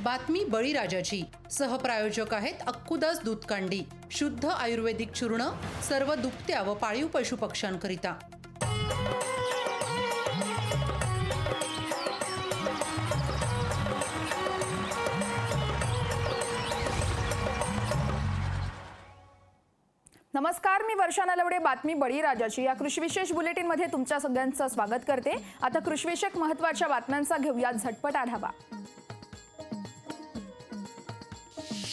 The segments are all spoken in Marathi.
बातमी बळीराजाची. सहप्रायोजक आहेत अक्कुदास दूधकांडी. शुद्ध आयुर्वेदिक चूर्ण, सर्व दुभत्या व पाळीव पशुपक्ष्यांकरिता. नमस्कार, मी वर्षा नलवडे. बातमी बळीराजाची या कृषीविशेष बुलेटिनमध्ये तुमच्या सगळ्यांचं स्वागत करते. आता कृषीविषयक महत्त्वाच्या बातम्यांचा घेऊया झटपट आढावा.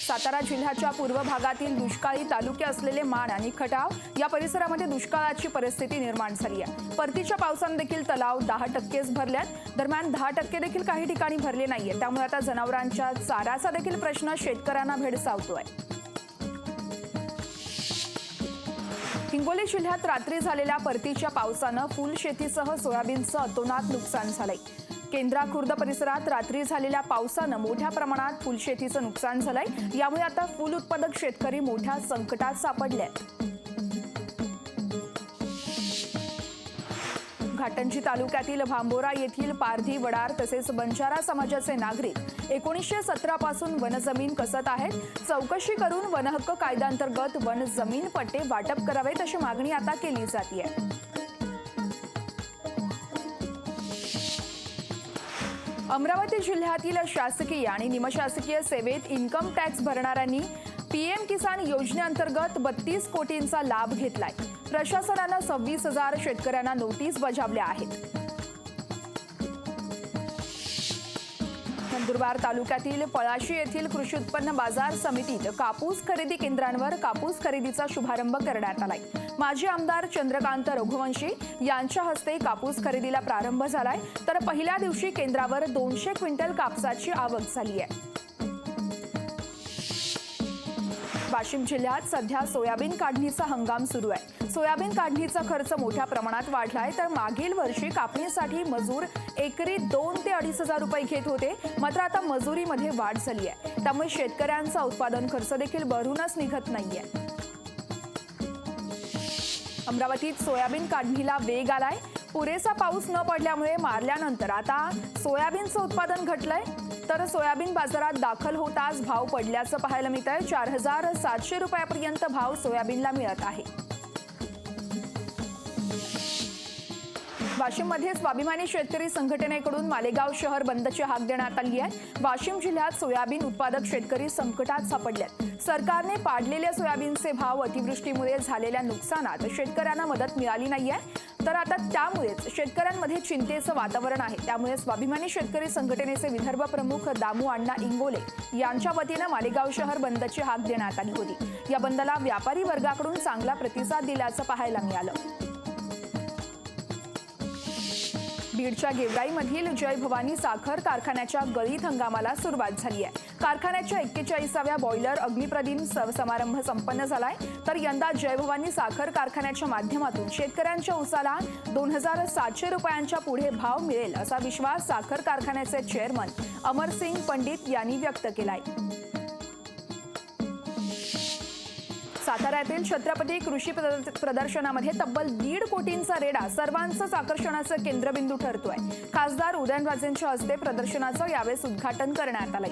सातारा जिल्ह्याच्या पूर्व भागातील दुष्काळी तालुके असलेले माण आणि खटाव या परिसरामध्ये दुष्काळाची परिस्थिती निर्माण झाली आहे. परतीच्या पावसाने देखील तलाव 10% भरल्यात. दरम्यान 10% देखील काही ठिकाणी भरले नाहीये. त्यामुळे आता जनावरांच्या चाऱ्याचा देखील प्रश्न शेतकऱ्यांना भेडसावतोय. हिंगोली जिल्ह्यात रात्री झालेल्या परतीच्या पावसानं फुल शेतीसह सोयाबीनचं अतोनात नुकसान झालंय. केंद्रा खुर्द परिसरात रात्री झालेल्या पावसानं मोठ्या प्रमाणात फुलशेतीचं नुकसान झालंय. यामुळे आता फुल उत्पादक शेतकरी मोठ्या संकटात सापडले. घाटंजी तालुक्यातील भांबोरा येथील पारधी, वडार तसेच बंजारा समाजाचे नागरिक 1917 पासून वनजमीन कसत आहेत. चौकशी करून वनहक्क कायद्याअंतर्गत वन जमीन पट्टे वाटप करावेत अशी मागणी आता केली जाते. अमरावती जिल्ह्यातील शासकीय आणि निमशासकीय सेवेत इन्कम टॅक्स भरणाऱ्यांनी पीएम किसान योजनेअंतर्गत 32 कोटींचा लाभ घेतलाय. प्रशासनानं 26,000 शेतकऱ्यांना नोटीस बजावल्या आहेत. नंदुरबार तालुक्यातील पळाशी येथील कृषी उत्पन्न बाजार समितीत कापूस खरेदी केंद्रांवर कापूस खरेदीचा शुभारंभ करण्यात आलाय. माजी आमदार चंद्रकांत रघुवंशी यांच्या हस्ते कापूस खरेदीला प्रारंभ झालाय. तर पहिल्या दिवशी केंद्रावर 200 क्विंटल कापसाची आवक झाली आहे. वाशिम जिल्ह्यात सध्या सोयाबीन काढणीचा हंगाम सुरू आहे. सोयाबीन काढणीचा खर्च मोठ्या प्रमाणात वाढलाय. तर मागील वर्षी कापणीसाठी मजूर एकरी 2 ते 2,500 रुपये घेत होते. मात्र आता मजुरीमध्ये वाढ झाली आहे. त्यामुळे शेतकऱ्यांचा उत्पादन खर्च देखील भरूनच निघत नाहीये. अमरावतीत सोयाबीन काढणीला वेग आलाय. पुरेसा पाऊस न पडल्यामुळे मारल्यानंतर आता सोयाबीनचं उत्पादन घटलंय. तर सोयाबीन बाजारात दाखल होताच भाव पडल्याचं पाहायला मिळतंय. 4,700 रुपयापर्यंत भाव सोयाबीनला मिळत आहे. वाशिममध्ये स्वाभिमानी शेतकरी संघटनेकडून मालेगाव शहर बंदची हाक देण्यात आली आहे. वाशिम जिल्ह्यात सोयाबीन उत्पादक शेतकरी संकटात सापडलेत. सरकारने पाडलेल्या सोयाबीनचे भाव अतिवृष्टीमुळे झालेल्या नुकसानात शेतकऱ्यांना मदत मिळाली नाहीये. तर आता त्यामुळेच शेतकऱ्यांमध्ये चिंतेचं वातावरण आहे. त्यामुळे स्वाभिमानी शेतकरी संघटनेचे विदर्भ प्रमुख दामू अण्णा इंगोले यांच्या वतीनं मालेगाव शहर बंदची हाक देण्यात आली होती. या बंदला व्यापारी वर्गाकडून चांगला प्रतिसाद दिल्याचं पाहायला मिळालं. बीडच्या गेवराईमधील जय भवानी साखर कारखान्याच्या गळीत हंगामाला सुरुवात झाली आहे. कारखान्याच्या 41व्या बॉयलर अग्निप्रदीप समारंभ संपन्न झालाय. तर यंदा जय भवानी साखर कारखान्याच्या माध्यमातून शेतकऱ्यांच्या उसाला 2,700 रुपयांच्या पुढे भाव मिळेल असा विश्वास साखर कारखान्याचे चेअरमन अमरसिंग पंडित यांनी व्यक्त केलाय. साताऱ्यातील छत्रपती कृषी प्रदर्शनामध्ये तब्बल 1.5 कोटींचा रेडा सर्वांचंच आकर्षणाचं केंद्रबिंदू ठरतोय. खासदार उदयनराजेंच्या हस्ते प्रदर्शनाचं यावेळेस उद्घाटन करण्यात आलंय.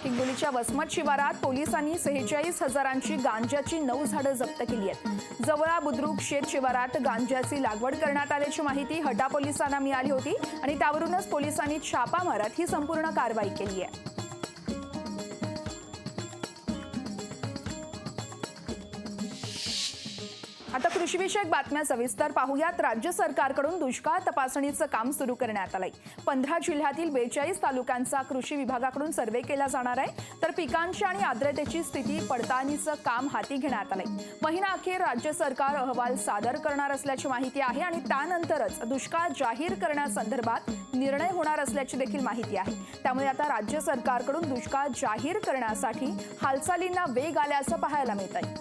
हिंगोलीच्या वसमत शिवारात पोलिसांनी 46,000ची गांजाची 9 झाडं जप्त केली आहेत. जवळा बुद्रुक शेत शिवारात गांजाची लागवड करण्यात आल्याची माहिती हटा पोलिसांना मिळाली होती आणि त्यावरूनच पोलिसांनी छापा मारत ही संपूर्ण कारवाई केली आहे. आता कृषीविषयक बातम्या सविस्तर पाहूयात. राज्य सरकारकडून दुष्काळ तपासणीचं काम सुरू करण्यात आलंय. 15 जिल्ह्यातील 42 तालुक्यांचा कृषी विभागाकडून सर्व्हे केला जाणार आहे. तर पिकांची आणि आर्द्रतेची स्थिती पडताळणीचं काम हाती घेण्यात आलंय. महिना अखेर राज्य सरकार अहवाल सादर करणार असल्याची माहिती आहे आणि त्यानंतरच दुष्काळ जाहीर करण्यासंदर्भात निर्णय होणार असल्याची देखील माहिती आहे. त्यामुळे आता राज्य सरकारकडून दुष्काळ जाहीर करण्यासाठी हालचालींना वेग आल्याचं पाहायला मिळतंय.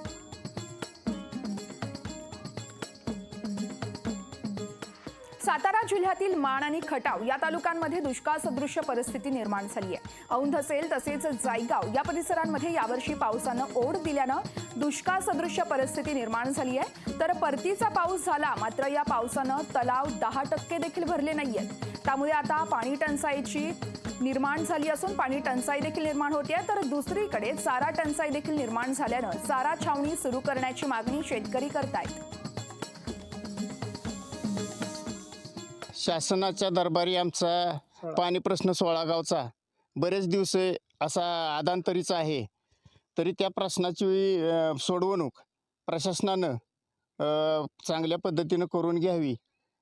सातारा जिल्ह्यातील माण आणि खटाव या तालुक्यांमध्ये दुष्काळ सदृश्य परिस्थिती निर्माण झाली आहे। औंध असेल तसेच जायगाव या परिसरांमध्ये यावर्षी पावसानं ओढ दिल्यानं दुष्काळ सदृश्य परिस्थिती निर्माण झाली आहे। तर परतीचा पाऊस झाला, मात्र या पावसानं तलाव 10% देखील भरले नाहीयेत। त्यामुळे आता पाणी टंचाईची निर्माण झाली असून पाणी टंचाई देखील निर्माण होते। तर दुसरीकडे चारा टंचाई देखील निर्माण झाल्यानं चारा छावणी सुरू करण्याची मागणी शेतकरी करतायत। शासनाच्या दरबारी आमचा पाणी प्रश्न 16 गावचा बरेच दिवस असा आदांतरीचा आहे, तरी त्या प्रश्नाची सोडवणूक प्रशासनानं चांगल्या पद्धतीनं करून घ्यावी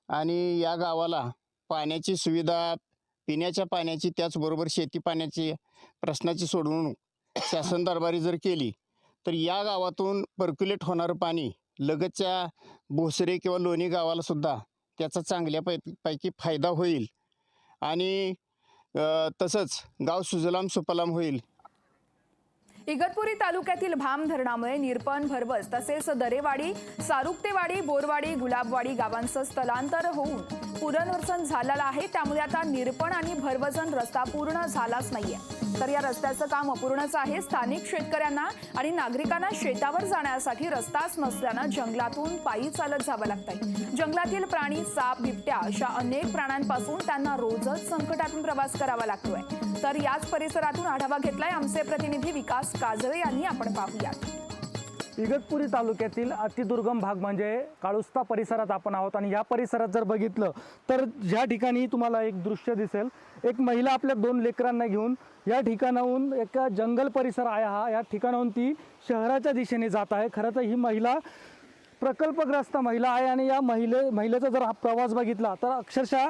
आणि या गावाला पाण्याची सुविधा, पिण्याच्या पाण्याची, त्याचबरोबर शेती पाण्याची प्रश्नाची सोडवणूक शासन दरबारी जर केली तर या गावातून पर्क्युलेट होणारं पाणी लगतच्या भोसरे किंवा लोणी गावाला सुद्धा त्याचा चांगल्या पैकी फायदा होईल आणि तसंच गाव सुजलाम सुफलाम होईल। इगतपुरी तालुक्यातील भाम धरणामुळे निरपण, भरवस तसेच दरेवाडी, सारुक्तेवाडी, बोरवाडी, गुलाबवाडी गावांचं स्थलांतर होऊन पुनर्वसन झालेलं आहे। त्यामुळे आता निरपण आणि भरवसन रस्ता पूर्ण झालाच नाहीये, तर या रस्त्याचं काम अपूर्णच आहे। स्थानिक शेतकऱ्यांना आणि नागरिकांना शेतावर जाण्यासाठी रस्ताच नसल्यानं जंगलातून पायी चालत जावं लागतंय। जंगलातील प्राणी, साप, बिबट्या अशा अनेक प्राण्यांपासून त्यांना रोजच संकटातून प्रवास करावा लागतोय। तर याच परिसरातून आढावा घेतलाय आमचे प्रतिनिधी विकास काजळे यांनी, आपण पाहूयात। इगतपुरी तालुक्यातील अतिदुर्गम भाग म्हणजे काळुस्ता परिसरात आपण आहोत आणि या परिसरात जर बघितलं तर ज्या ठिकाणी तुम्हाला एक दृश्य दिसेल, एक महिला आपल्या 2 लेकरांना घेऊन या ठिकाणाहून एक जंगल परिसर आहे हा, या ठिकाणाहून ती शहराच्या दिशेने जात आहे। खरं तर ही महिला प्रकल्पग्रस्त महिला आहे आणि या महिलेचा जर हा प्रवास बघितला तर अक्षरशः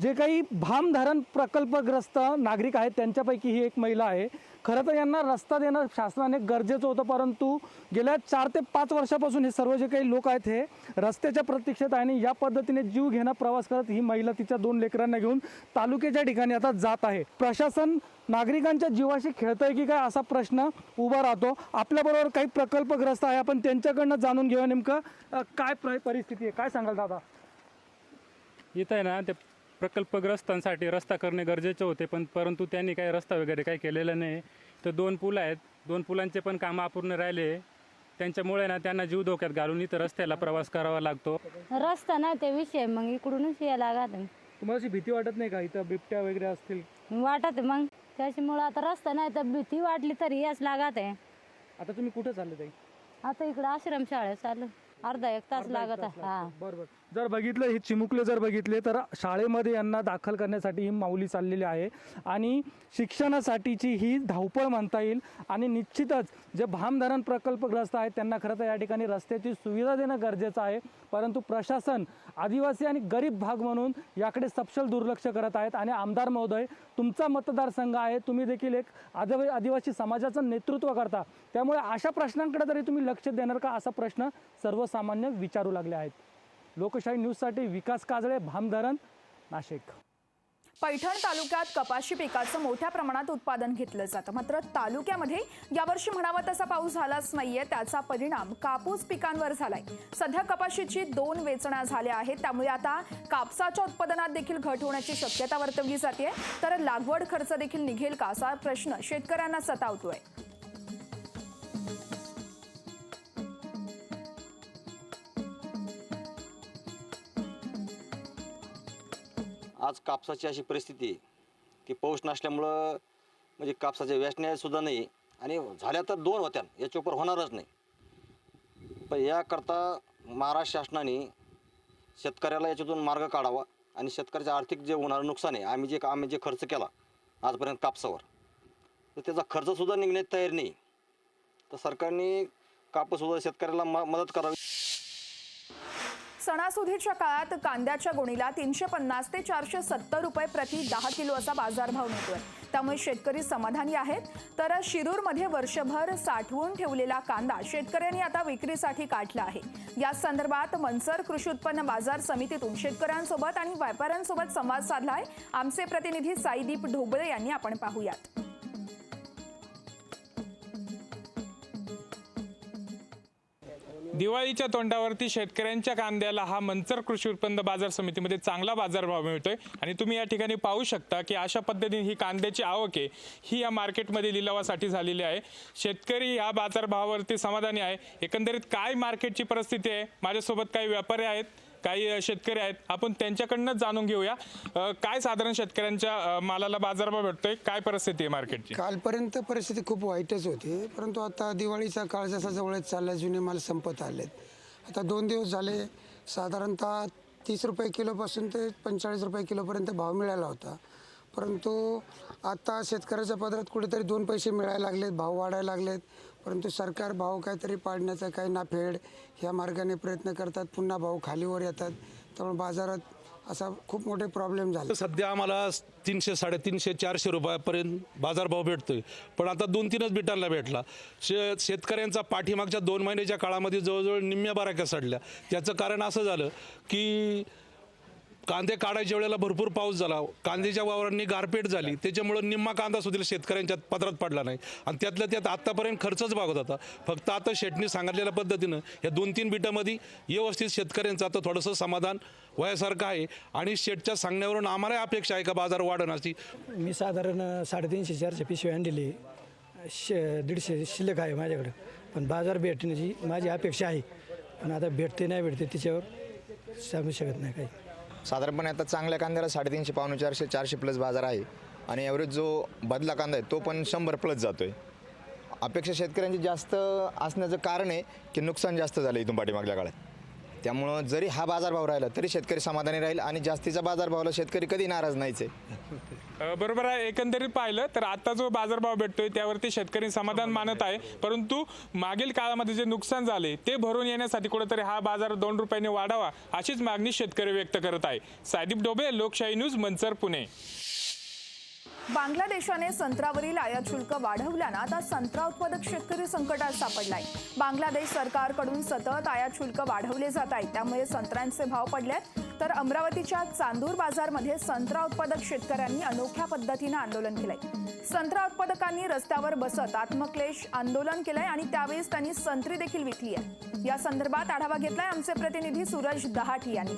जे काही भाम धरण प्रकल्पग्रस्त नागरिक आहेत त्यांच्यापैकी ही एक महिला आहे। खरं तर यांना रस्ता देणं शासनाने गरजेचं होतं, परंतु गेल्या 4 ते 5 वर्षापासून हे सर्व जे काही लोक आहेत हे रस्त्याच्या प्रतीक्षेत आहे आणि या पद्धतीने जीव घेणं प्रवास करत ही महिला तिच्या 2 लेकरांना घेऊन तालुक्याच्या ठिकाणी आता जात आहे। प्रशासन नागरिकांच्या जीवाशी खेळतंय की काय असा प्रश्न उभा राहतो। आपल्याबरोबर काही प्रकल्पग्रस्त आहे, आपण त्यांच्याकडनं जाणून घेऊया नेमकं काय परिस्थिती आहे। काय सांगाल दादा? इथं आहे ना, ते प्रकल्पग्रस्तांसाठी रस्ता करणे गरजेचे होते, परंतु त्यांनी काही रस्ता वगैरे काही केलेला नाही। तर 2 पूल आहेत, 2 पुलांचे पण काम अपूर्ण राहिले, त्यांच्यामुळे ना त्यांना जीव धोक्यात घालून इथं रस्त्याला प्रवास करावा लागतो। रस्ता नाही ते विषय, मग इकडूनच यायला लागत। तुम्हाला अशी भीती वाटत नाही का इथं बिबट्या वगैरे असतील? वाटत मग त्याच्यामुळे आता रस्ता नाही तर भीती वाटली तरी याच लागत आहे। आता तुम्ही कुठे चालले ताई? आता इकडं आश्रमशाळेत चालू, अर्धा 1 तास लागत आहे। हा बरोबर। जर बघितलं हे चिमुकले जर बघितले तर शाळेमध्ये यांना दाखल करण्यासाठी ही माऊली चाललेली आहे आणि शिक्षणासाठीची ही धावपळ म्हणता येईल। आणि निश्चितच जे भाम धरण प्रकल्पग्रस्त आहेत त्यांना खरं तर या ठिकाणी रस्त्याची सुविधा देणं गरजेचं आहे, परंतु प्रशासन आदिवासी आणि गरीब भाग म्हणून याकडे सपशेल दुर्लक्ष करत आहेत। आणि आमदार महोदय, तुमचा मतदारसंघ आहे, तुम्ही देखील एक आदिवासी समाजाचं नेतृत्व करता, त्यामुळे अशा प्रश्नांकडे तरी तुम्ही लक्ष देणार का असा प्रश्न सर्वसामान्य विचारू लागले आहेत। लोकशाही न्यूजसाठी विकास काजळे, भामधरण, नाशिक। पैठण तालुक्यात कपाशी पिकाचं मोठ्या प्रमाणात उत्पादन घेतलं जातं, मात्र तालुक्यामध्ये यावर्षी म्हणावा तसा पाऊस झालाच नाहीये। त्याचा परिणाम कापूस पिकांवर झालाय। सध्या कपाशीची 2 वेचण्या झाल्या आहेत, त्यामुळे आता कापसाच्या उत्पादनात देखील घट होण्याची शक्यता वर्तवली जाते। तर लागवड खर्च देखील निघेल का असा प्रश्न शेतकऱ्यांना सतावतोय। आज कापसाची अशी परिस्थिती की पाऊस नसल्यामुळं म्हणजे कापसाच्या वेचण्या सुद्धा नाही आणि झाल्या तर 2 होत्या, याच्या उपर होणारच नाही। पण याकरता महाराष्ट्र शासनाने शेतकऱ्याला याच्यातून मार्ग काढावा आणि शेतकऱ्याचं आर्थिक जे होणारं नुकसान आहे, आम्ही जे खर्च केला आजपर्यंत कापसावर, तर त्याचा खर्चसुद्धा निघण्याची तयारी नाही। तर सरकारने कापूससुद्धा शेतकऱ्याला मदत करावी। सणासुदीच्या काळात कांद्याच्या गोणीला 350 ते 470 रुपये प्रति 10 किलो असा बाजारभाव मिळतोय, त्यामुळे शेतकरी समाधानी आहेत। तर शिरूरमध्ये वर्षभर साठवून ठेवलेला कांदा शेतकऱ्यांनी आता विक्रीसाठी काढला आहे। या संदर्भात मनसर कृषी उत्पन्न बाजार समितीतून शेतकऱ्यांसोबत आणि व्यापाऱ्यांसोबत संवाद साधलाय आमचे प्रतिनिधी साईदीप ढोबळे यांनी, आपण पाहूयात। दिवाळीच्या तोंडावरती शेतकऱ्यांच्या कांद्याला हा मंचर कृषी उत्पन्न बाजार समितीमध्ये चांगला बाजारभाव मिळतोय आणि तुम्ही या ठिकाणी पाहू शकता की अशा पद्धतीने ही कांद्याची आवक आहे ही या मार्केटमध्ये लिलावासाठी झालेली आहे. शेतकरी या बाजारभावावरती समाधानी आहे. एकंदरीत काय मार्केटची परिस्थिती आहे, माझ्यासोबत काही व्यापारी आहेत, काही शेतकरी आहेत, आपण त्यांच्याकडनंच जाणून घेऊया. काय साधारण शेतकऱ्यांच्या मालाला बाजारभाव भेटतोय, काय परिस्थिती आहे मार्केटची? कालपर्यंत परिस्थिती खूप वाईटच होती, परंतु आता दिवाळीचा काळ जसा जवळच चालला, जुने माल संपत आलेत. आता 2 दिवस झाले साधारणतः 30 रुपये किलोपासून ते 45 रुपये किलोपर्यंत भाव मिळाला होता. परंतु आता शेतकऱ्याच्या पदरात कुठेतरी 2 पैसे मिळायला लागलेत, भाव वाढायला लागलेत. परंतु सरकार भाव काहीतरी पाडण्याचा काही नाफेड ह्या मार्गाने प्रयत्न करतात, पुन्हा भाव खालीवर येतात. त्यामुळे बाजारात असा खूप मोठे प्रॉब्लेम झाले. सध्या आम्हाला 300, 350, 400 रुपयापर्यंत बाजारभाव भेटतोय, पण आता 2-3च बिटांना भेटला. शेतकऱ्यांचा पाठीमागच्या 2 महिन्याच्या काळामध्ये जवळजवळ निम्म्या बाराक्या सडल्या. त्याचं कारण असं झालं की कांदे काढायच्या वेळेला भरपूर पाऊस झाला, कांद्याच्या वावरांनी गारपीट झाली, त्याच्यामुळं निम्मा कांदा सुद्धा शेतकऱ्यांच्या पदरात पडला नाही आणि त्यातल्या त्यात आत्तापर्यंत खर्चच भागत होता. फक्त आता शेटनी सांगितलेल्या पद्धतीनं या 2-3 बिटामध्ये व्यवस्थित शेतकऱ्यांचं आता थोडंसं समाधान व्हायसारखं आहे आणि शेटच्या सांगण्यावरून आम्हाला अपेक्षा आहे का बाजार वाढण अशी. मी साधारण 350-400 पिशवी आणलेली, 150 शिल्लक आहे माझ्याकडे, पण बाजार भेटण्याची माझी अपेक्षा आहे, पण आता भेटते नाही भेटते तिच्यावर सांगू शकत नाही काही. साधारणपणे आता चांगल्या कांद्याला 350, 400, 400 प्लस बाजार आहे आणि ॲव्हरेज जो बदला कांदा आहे तो पण 100 प्लस जातो आहे. अपेक्षा शेतकऱ्यांची जास्त असण्याचं कारण आहे की नुकसान जास्त झालं इथून पाठीमागल्या काळात. त्यामुळं जरी हा बाजारभाव राहिला तरी शेतकरी समाधानी राहील आणि जास्तीचा बाजारभावाला शेतकरी कधी नाराज नाहीच आहे. बरोबर आहे. एकंदरीत पाहिलं तर आता जो बाजारभाव भेटतोय त्यावरती शेतकरी समाधान मानत आहे, परंतु मागील काळामध्ये जे नुकसान झाले ते भरून येण्यासाठी कुठेतरी हा बाजार 2 रुपयांनी वाढावा अशीच मागणी शेतकरी व्यक्त करत आहे. सायदीप डोबे, लोकशाही न्यूज, मंचर, पुणे. बांगलादेशाने संत्र्यावरील आयात शुल्क वाढवल्यानं आता संत्रा उत्पादक शेतकरी संकटात सापडलाय. बांगलादेश सरकारकडून सतत आयात शुल्क वाढवले जात आहे, त्यामुळे संत्र्यांचे भाव पडलेत. तर अमरावतीच्या चांदूर बाजारमध्ये संत्रा उत्पादक शेतकऱ्यांनी अनोख्या पद्धतीनं आंदोलन केलंय. संत्रा उत्पादकांनी रस्त्यावर बसत आत्मक्लेश आंदोलन केलंय आणि त्यावेळेस त्यांनी संत्री देखील विकली आहे. या संदर्भात आढावा घेतलाय आमचे प्रतिनिधी सूरज दहाटी यांनी.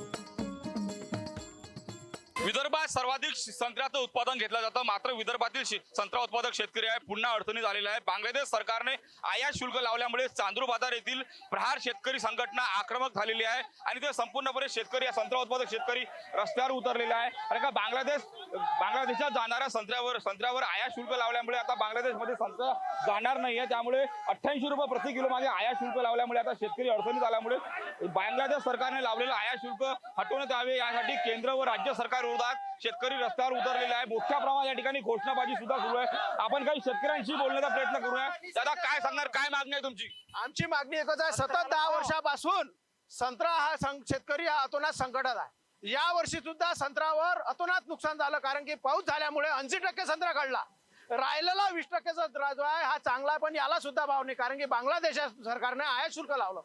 विदर्भात सर्वाधिक संत्र्याचं उत्पादन घेतलं जातं, मात्र विदर्भातील संत्रा उत्पादक शेतकरी आहे पुन्हा अडचणीत आलेला आहे. बांगलादेश सरकारने आयात शुल्क लावल्यामुळे चांदूर बाजार येथील प्रहार शेतकरी संघटना आक्रमक झालेली आहे आणि ते संपूर्णपणे शेतकरी संत्रा उत्पादक शेतकरी रस्त्यावर उतरलेले आहे. कारण का बांगलादेशात जाणाऱ्या संत्र्यावर आयात शुल्क लावल्यामुळे आता बांगलादेशमध्ये संत्रा जाणार नाहीये. त्यामुळे 88 रुपये प्रति किलो मागे आयात शुल्क लावल्यामुळे आता शेतकरी अडचणीत आल्यामुळे बांगलादेश सरकारने लावलेलं आयात शुल्क हटवण्यात यावे यासाठी केंद्र व राज्य सरकार शेतकरी रस्त्यावर उतरलेले आहे. मोठ्या प्रमाणात या ठिकाणी घोषणाबाजी सुद्धा सुरू आहे. आपण काही शेतकऱ्यांशी बोलण्याचा प्रयत्न करूया. दादा, काय सांगणार, काय मागणी आहे तुमची? आमची मागणी एकच आहे. सतत 10 वर्षापासून संत्रा हा शेतकरी हा अतोनात संकटात आहे. या वर्षी सुद्धा संत्र्यावर अतोनात नुकसान झालं, कारण की पाऊस झाल्यामुळे 80% संत्रा काढला. राहिलेला 20% संत्रा जो आहे हा चांगला आहे, पण याला सुद्धा भाव नाही, कारण की बांगलादेश सरकारने आयात शुल्क लावलं.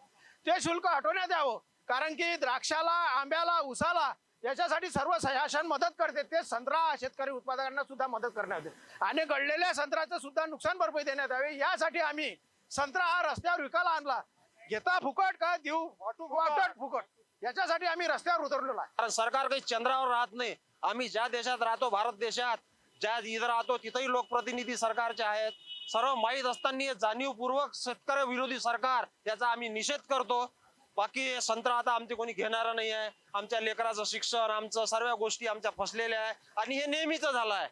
ते शुल्क हटवण्यात यावं, कारण की द्राक्षाला, आंब्याला, उसाला याच्यासाठी सर्व शासन मदत करते. ते संत्रा शेतकरी उत्पादकांना सुद्धा मदत करण्यात येते आणि गळलेल्या संत्र्याचं सुद्धा नुकसान भरपाई देण्यात यावी. यासाठी आम्ही संत्रा हा रस्त्यावर विकायला आणला. घेता फुकट का देऊ वाटत फुकट, याच्यासाठी आम्ही रस्त्यावर उतरलेलो आहे. कारण सरकार काही चंद्रावर राहत नाही. आम्ही ज्या देशात राहतो, भारत देशात ज्या इथं राहतो, तिथंही लोकप्रतिनिधी सरकारचे आहेत. सर्व माहीत असताना जाणीवपूर्वक शेतकरी विरोधी सरकार याचा आम्ही निषेध करतो. बाकी संत्रा आता आमचे कोणी घेणारं नाही आहे. आमच्या लेकराचं शिक्षण, आमचं सर्व गोष्टी आमच्या फसलेल्या आहे आणि हे नेहमीच झालं आहे.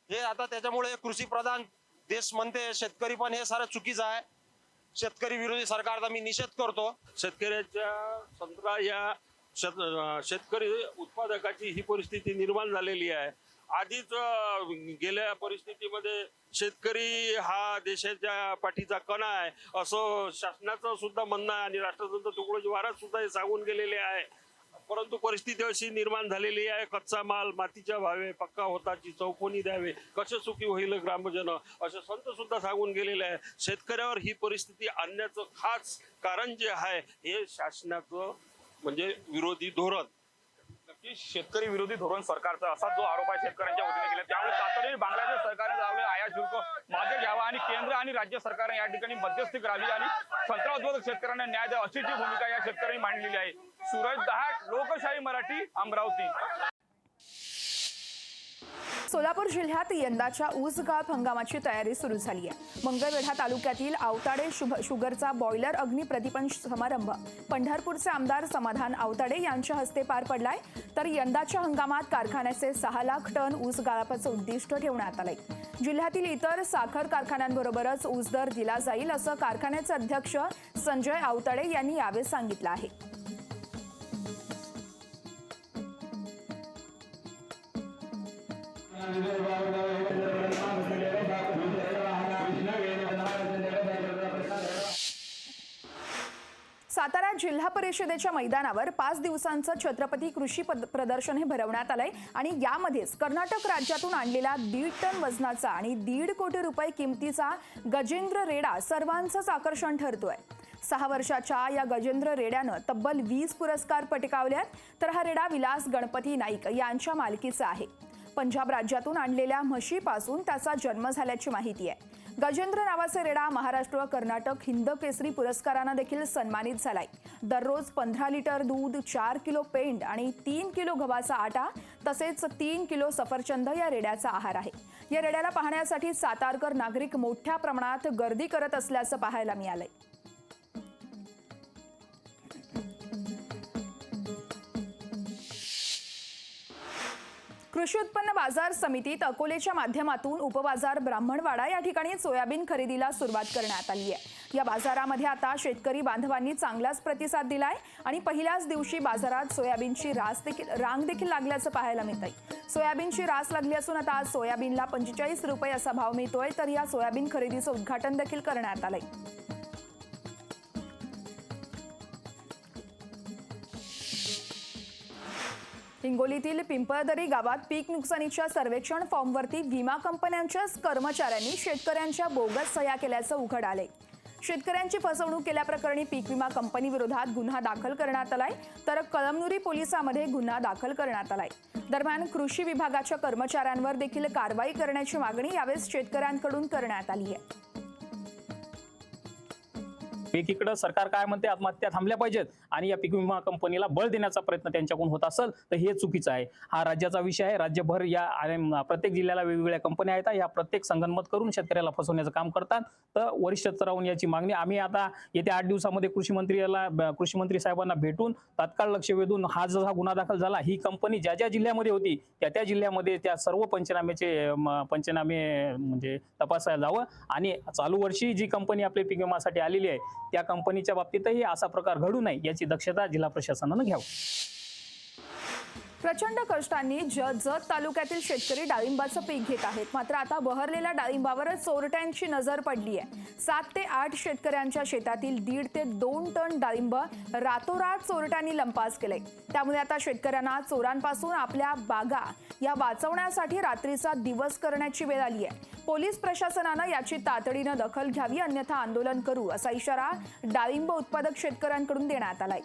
हे आता त्याच्यामुळे कृषी प्रधान देश म्हणते, शेतकरी पण हे सारं चुकीचं आहे. शेतकरी विरोधी सरकारचा मी निषेध करतो. शेतकऱ्याच्या संत्रा या शेतकरी उत्पादकाची ही परिस्थिती निर्माण झालेली आहे. आधीच गेल्या परिस्थितीमध्ये शेतकरी हा देशाच्या पाठीचा कणा आहे असं शासनाचं सुद्धा म्हणणं आहे आणि राष्ट्रसंत तुकडोजी महाराज सुद्धा हे सांगून गेलेले आहे. परंतु परिस्थिती अशी निर्माण झालेली आहे, कच्चा माल मातीच्या भावे, पक्का होताची चौकोनी द्यावे, कसे सुखी होईल ग्रामजन, असे संत सुद्धा सांगून गेलेले आहे. शेतकऱ्यावर ही परिस्थिती आणण्याचं खास कारण जे आहे हे शासनाचं म्हणजे विरोधी धोरण. शेतकरी विरोधी धोरण सरकारचा असा जो आरोप आहे शेतकऱ्यांच्या वतीने केला, त्यामुळे तातडीने बांगलादेश सरकारने लावलेलं आयात शुल्क मागे घ्यावा आणि केंद्र आणि आणि राज्य सरकारने या ठिकाणी मध्यस्थी करावी आणि संत्रा उत्पादक शेतकऱ्यांना न्याय द्यावा अशी जी भूमिका या शेतकऱ्यांनी मांडलेली आहे. सूरज दहाट, लोकशाही मराठी, अमरावती. सोलापूर जिल्ह्यात यंदाच्या ऊस गाळप हंगामाची तयारी सुरू झाली आहे. मंगळवेढा तालुक्यातील आवताडे शुगरचा बॉयलर अग्नी प्रतिपन्न समारंभ पंढरपूरचे आमदार समाधान आवताडे यांच्या हस्ते पार पडलाय. तर यंदाच्या हंगामात कारखान्याचे 6 लाख टन ऊस गाळपाचं उद्दिष्ट ठेवण्यात आलंय. जिल्ह्यातील इतर साखर कारखान्यांबरोबरच ऊस दर दिला जाईल असं कारखान्याचे अध्यक्ष संजय आवताडे यांनी यावेळी सांगितलं आहे. सातारा जिल्हा परिषदेच्या मैदानावर 5 दिवसांचं छत्रपती कृषी प्रदर्शन हे भरवण्यात आलंय आणि यामध्येच कर्नाटक राज्यातून आणलेला 1.5 टन वजनाचा आणि 1.5 कोटी रुपये किमतीचा गजेंद्र रेडा सर्वांचंच आकर्षण ठरतोय. 6 वर्षाच्या या गजेंद्र रेड्यानं तब्बल 20 पुरस्कार पटकावल्यात. तर हा रेडा विलास गणपती नाईक यांच्या मालकीचा आहे. पंजाब राज्यातून आणलेल्या म्हशीपासून त्याचा जन्म झाल्याची माहिती आहे. गजेंद्र नावाचे रेडा महाराष्ट्र कर्नाटक हिंद केसरी पुरस्कारानं देखील सन्मानित झालाय. दररोज 15 लिटर दूध, 4 किलो पेंड आणि 3 किलो गव्हाचा आटा तसेच 3 किलो सफरचंद या रेड्याचा आहार आहे. या रेड्याला पाहण्यासाठी सातारकर नागरिक मोठ्या प्रमाणात गर्दी करत असल्याचं पाहायला मिळालंय. कृषी उत्पन्न बाजार समितीत अकोलेच्या माध्यमातून उपबाजार ब्राह्मणवाडा या ठिकाणी सोयाबीन खरेदीला सुरुवात करण्यात आली आहे. या बाजारामध्ये आता शेतकरी बांधवांनी चांगलाच प्रतिसाद दिलाय आणि पहिल्याच दिवशी बाजारात सोयाबीनची रांग देखील लागल्याचं पाहायला मिळतंय. सोयाबीनची रास लागली असून आता आज सोयाबीनला 45 रुपये असा भाव मिळतोय. तर या सोयाबीन खरेदीचं उद्घाटन देखील करण्यात आलंय. हिंगोलीतील पिंपळदरी गावात पीक नुकसानीच्या सर्वेक्षण फॉर्मवरती विमा कंपन्यांच्याच कर्मचाऱ्यांनी शेतकऱ्यांच्या बोगस सह्या केल्याचं उघड आलंय. शेतकऱ्यांची फसवणूक केल्याप्रकरणी पीक विमा कंपनी विरोधात गुन्हा दाखल करण्यात आलाय. तर कळमनुरी पोलिसांमध्ये गुन्हा दाखल करण्यात आलाय. दरम्यान कृषी विभागाच्या कर्मचाऱ्यांवर देखील कारवाई करण्याची मागणी यावेळी शेतकऱ्यांकडून करण्यात आली आहे. एकीकडे सरकार काय म्हणते, आत्महत्या थांबल्या पाहिजेत आणि या पीक विमा कंपनीला बळ देण्याचा प्रयत्न त्यांच्याकडून होत असेल तर हे चुकीचं आहे. हा राज्याचा विषय आहे. राज्यभर या प्रत्येक जिल्ह्याला वेगवेगळ्या कंपन्या आहेत. या प्रत्येक संगनमत करून शेतकऱ्याला फसवण्याचं काम करतात. तर वरिष्ठ स्तरावरून याची मागणी आम्ही आता येत्या 8 दिवसामध्ये कृषी मंत्री साहेबांना भेटून तात्काळ लक्ष वेधून हा जसा गुन्हा दाखल झाला, ही कंपनी ज्या ज्या जिल्ह्यामध्ये होती त्या जिल्ह्यामध्ये त्या सर्व पंचनामे म्हणजे तपासायला जावं आणि चालू वर्षी जी कंपनी आपल्या पीक विमासाठी आलेली आहे त्या कंपनीच्या बाबतीतही असा प्रकार घडू नये याची दक्षता जिल्हा प्रशासनानं घ्यावी. प्रचंड कष्टांनी जत तालुक्यातील शेतकरी डाळिंबाचं पीक घेत आहेत. मात्र आता बहरलेल्या डाळिंबावरच चोरट्यांची नजर पडली आहे. 7 ते 8 शेतकऱ्यांच्या शेतातील 1.5 ते 2 टन डाळिंब रातोरात चोरट्यांनी लंपास केलंय. त्यामुळे आता शेतकऱ्यांना चोरांपासून आपल्या बागा या वाचवण्यासाठी रात्रीचा दिवस करण्याची वेळ आली आहे. पोलीस प्रशासनानं याची तातडीनं दखल घ्यावी, अन्यथा आंदोलन करू असा इशारा डाळिंब उत्पादक शेतकऱ्यांकडून देण्यात आलाय.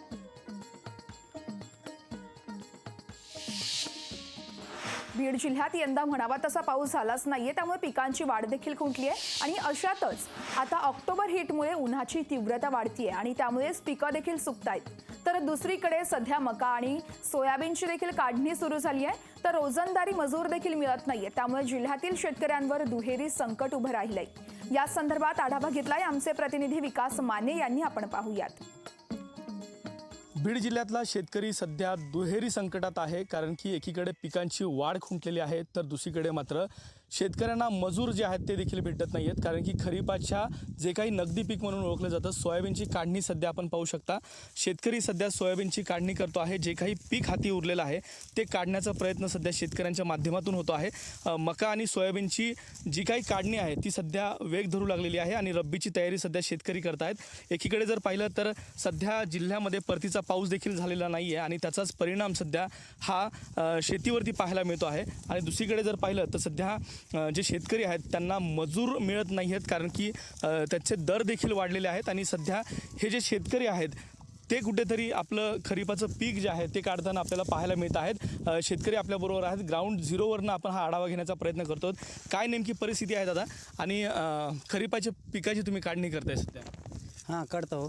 बीड जिल्ह्यात यंदा म्हणावा तसा पाऊस झालाच नाहीये. त्यामुळे पिकांची वाढ देखील खुंटली आहे आणि अशातच आता ऑक्टोबर हीटमुळे उन्हाची तीव्रता वाढतीये आणि त्यामुळेच पिकं देखील सुकतायत. तर दुसरीकडे सध्या मका आणि सोयाबीनची देखील काढणी सुरू झाली आहे. तर रोजंदारी मजूर देखील मिळत नाहीये. त्यामुळे जिल्ह्यातील शेतकऱ्यांवर दुहेरी संकट उभं राहिलंय. या संदर्भात आढावा घेतलाय आमचे प्रतिनिधी विकास माने यांनी. आपण पाहूयात. बीड जिल्ह्यातला शेतकरी सध्या दुहेरी संकटात आहे, कारण की एकीकडे पिकांची वाढ खुंटलेली आहे तर दुसरीकडे मात्र शेतकऱ्यांना मजूर जे आहेत ते देखील भेटत नाही आहेत. कारण की खरीपाच्या जे काही नगदी पीक म्हणून ओळखलं जातं सोयाबीनची काढणी सध्या आपण पाहू शकता. शेतकरी सध्या सोयाबीनची काढणी करतो आहे. जे काही पीक हाती उरलेलं आहे ते काढण्याचा प्रयत्न सध्या शेतकऱ्यांच्या माध्यमातून होतो आहे. मका आणि सोयाबीनची जी काही काढणी आहे ती सध्या वेग धरू लागलेली आहे आणि रब्बीची तयारी सध्या शेतकरी करत आहेत. एकीकडे जर पाहिलं तर सध्या जिल्ह्यामध्ये परतीचा पाऊस देखील झालेला नाही आहे आणि त्याचाच परिणाम सध्या हा शेतीवरती पाहायला मिळतो आहे. आणि दुसरीकडे जर पाहिलं तर सध्या जे शेतकरी आहेत त्यांना मजूर मिळत नाही आहेत, कारण की त्याचे दर देखील वाढलेले आहेत आणि सध्या हे जे शेतकरी आहेत ते कुठेतरी आपलं खरीपाचं पीक जे आहे ते काढताना आपल्याला पाहायला मिळत आहेत. शेतकरी आपल्याबरोबर आहेत. ग्राउंड झिरोवरनं आपण हा आढावा घेण्याचा प्रयत्न करतो. काय नेमकी परिस्थिती आहे दादा आणि खरीपाच्या पिकाची तुम्ही काढणी करताय सध्या? हां काढतो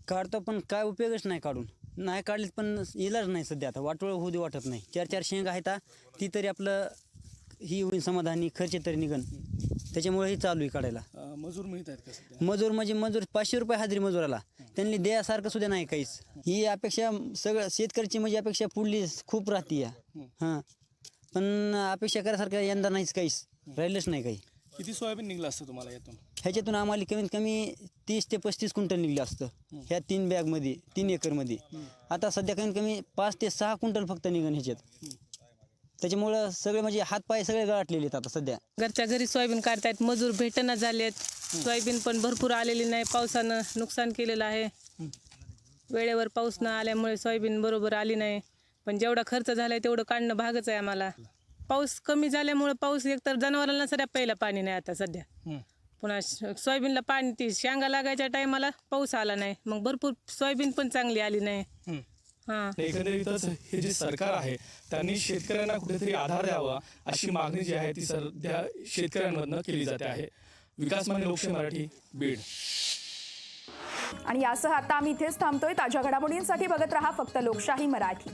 काढतो पण काय उपयोगच नाही, काढून नाही काढलीत पण इलाज नाही सध्या. आता वाटोळं होऊ दे वाटत नाही. 4-4 शेंग आहेत ती तरी आपलं ही होईल समाधानी, खर्च तरी निघन, त्याच्यामुळे ही चालू आहे काढायला. मजूर मिळत आहेत का सध्या? मजूर म्हणजे मजूर 500 रुपये हजेरी मजुराला, त्यांनी द्यासारखं सुद्धा नाही काहीच. ही अपेक्षा सगळं शेतकऱ्याची म्हणजे अपेक्षा पुढली खूप राहते. हां पण अपेक्षा करायसारखं यंदा नाहीच, काहीच राहिलंच नाही काही. किती सोयाबीन निघलं असतं तुम्हाला यातून? ह्याच्यातून आम्हाला कमीत कमी 30 ते 35 क्विंटल निघलं असतं ह्या 3 बॅगमध्ये, 3 एकरमध्ये. आता सध्या कमीत कमी 5 ते 6 क्विंटल फक्त निघन ह्याच्यात. त्याच्यामुळं सगळे म्हणजे हातपाय सगळे गळाटलेले आहेत आता सध्या. घरच्या घरी सोयाबीन काढतायत, मजूर भेटना झालेत. सोयाबीन पण भरपूर आलेली नाही, पावसानं नुकसान केलेलं आहे. वेळेवर पाऊस न आल्यामुळे सोयाबीन बरोबर आली नाही. पण जेवढा खर्च झालाय तेवढं काढणं भागच आहे आम्हाला. पाऊस कमी झाल्यामुळे पाऊस एकतर जनावरांना सध्या प्यायला पाणी नाही आता सध्या. पुन्हा सोयाबीनला पाणी, ती शेंगा लागायच्या टायमाला पाऊस आला नाही, मग भरपूर सोयाबीन पण चांगली आली नाही. एकंदरीतच हे जे सरकार आहे त्यांनी शेतकऱ्यांना कुठेतरी आधार द्यावा अशी मागणी जी आहे ती सध्या शेतकऱ्यांमधनं केली जाते आहे. विकास माने, लोकशाही मराठी, बीड. आणि यासह आता आम्ही इथेच थांबतोय. ताज्या घडामोडींसाठी बघत रहा फक्त लोकशाही मराठी.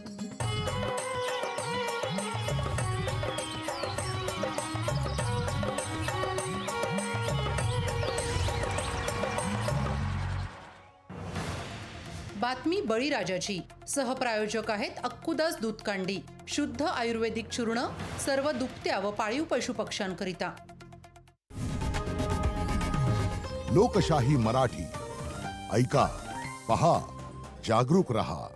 बातमी बळीराजाची. सहप्रायोजक आहेत अक्कुदास दूधकांडी, शुद्ध आयुर्वेदिक चूर्ण, सर्व दुभत्या व पाळीव पशुपक्ष्यांकरिता. लोकशाही मराठी, ऐका, पहा, जागरूक रहा.